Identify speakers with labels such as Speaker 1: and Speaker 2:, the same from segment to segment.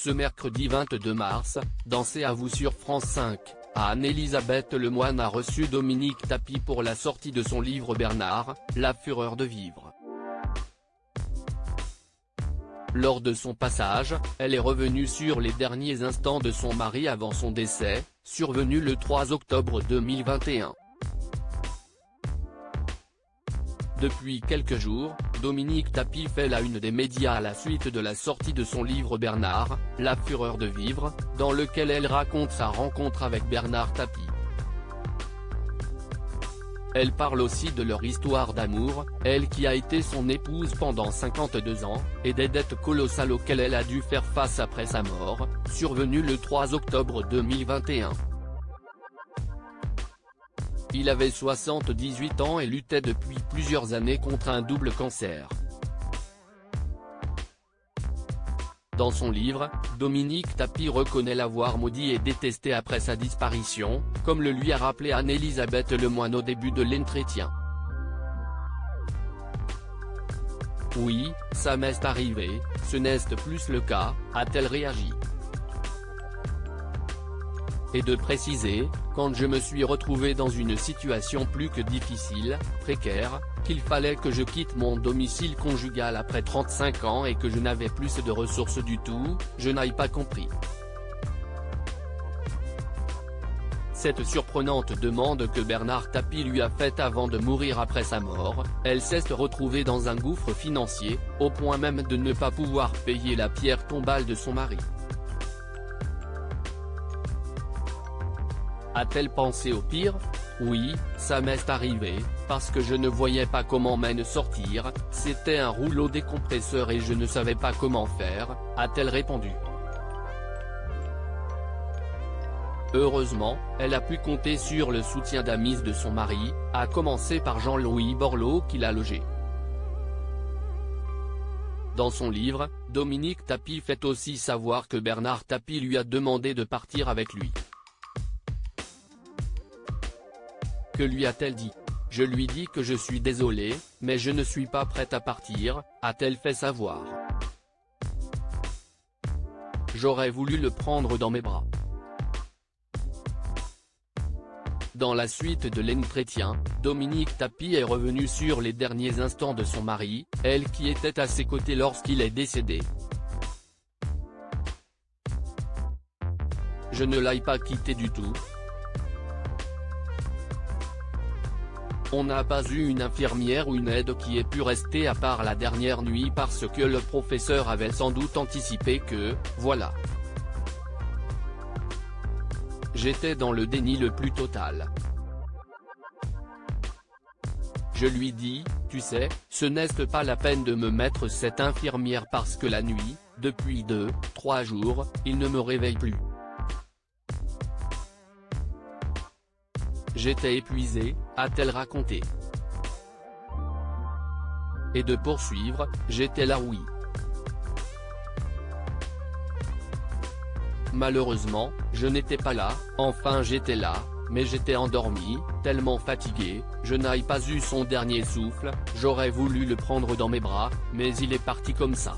Speaker 1: Ce mercredi 22 mars, dans C'est à vous sur France 5, Anne-Elisabeth Lemoine a reçu Dominique Tapie pour la sortie de son livre Bernard, la fureur de vivre. Lors de son passage, elle est revenue sur les derniers instants de son mari avant son décès, survenu le 3 octobre 2021. Depuis quelques jours, Dominique Tapie fait la une des médias à la suite de la sortie de son livre Bernard, la fureur de vivre, dans lequel elle raconte sa rencontre avec Bernard Tapie. Elle parle aussi de leur histoire d'amour, elle qui a été son épouse pendant 52 ans, et des dettes colossales auxquelles elle a dû faire face après sa mort, survenue le 3 octobre 2021. Il avait 78 ans et luttait depuis plusieurs années contre un double cancer. Dans son livre, Dominique Tapie reconnaît l'avoir maudit et détesté après sa disparition, comme le lui a rappelé Anne-Elisabeth Lemoine au début de l'entretien. Oui, ça m'est arrivé, ce n'est plus le cas, a-t-elle réagi. Et de préciser, quand je me suis retrouvé dans une situation plus que difficile, précaire, qu'il fallait que je quitte mon domicile conjugal après 35 ans et que je n'avais plus de ressources du tout, je n'ai pas compris. Cette surprenante demande que Bernard Tapie lui a faite avant de mourir après sa mort, elle s'est retrouvée dans un gouffre financier, au point même de ne pas pouvoir payer la pierre tombale de son mari. A-t-elle pensé au pire? Oui, ça m'est arrivé, parce que je ne voyais pas comment m'en sortir, c'était un rouleau décompresseur et je ne savais pas comment faire, a-t-elle répondu. Heureusement, elle a pu compter sur le soutien d'amis de son mari, à commencer par Jean-Louis Borloo qui l'a logé. Dans son livre, Dominique Tapie fait aussi savoir que Bernard Tapie lui a demandé de partir avec lui. Que lui a-t-elle dit? Je lui dis que je suis désolée, mais je ne suis pas prête à partir, a-t-elle fait savoir. J'aurais voulu le prendre dans mes bras. Dans la suite de l'entretien, Dominique Tapie est revenue sur les derniers instants de son mari, elle qui était à ses côtés lorsqu'il est décédé. Je ne l'ai pas quitté du tout. On n'a pas eu une infirmière ou une aide qui ait pu rester à part la dernière nuit parce que le professeur avait sans doute anticipé que, voilà. J'étais dans le déni le plus total. Je lui dis, tu sais, ce n'est pas la peine de me mettre cette infirmière parce que la nuit, depuis 2-3 jours, il ne me réveille plus. J'étais épuisé, a-t-elle raconté. Et de poursuivre, j'étais là oui. Malheureusement, je n'étais pas là, enfin j'étais là, mais j'étais endormi, tellement fatigué, je n'ai pas eu son dernier souffle, j'aurais voulu le prendre dans mes bras, mais il est parti comme ça.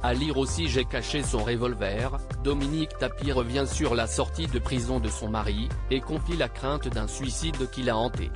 Speaker 1: À lire aussi J'ai caché son revolver, Dominique Tapie revient sur la sortie de prison de son mari, et confie la crainte d'un suicide qui l'a hanté.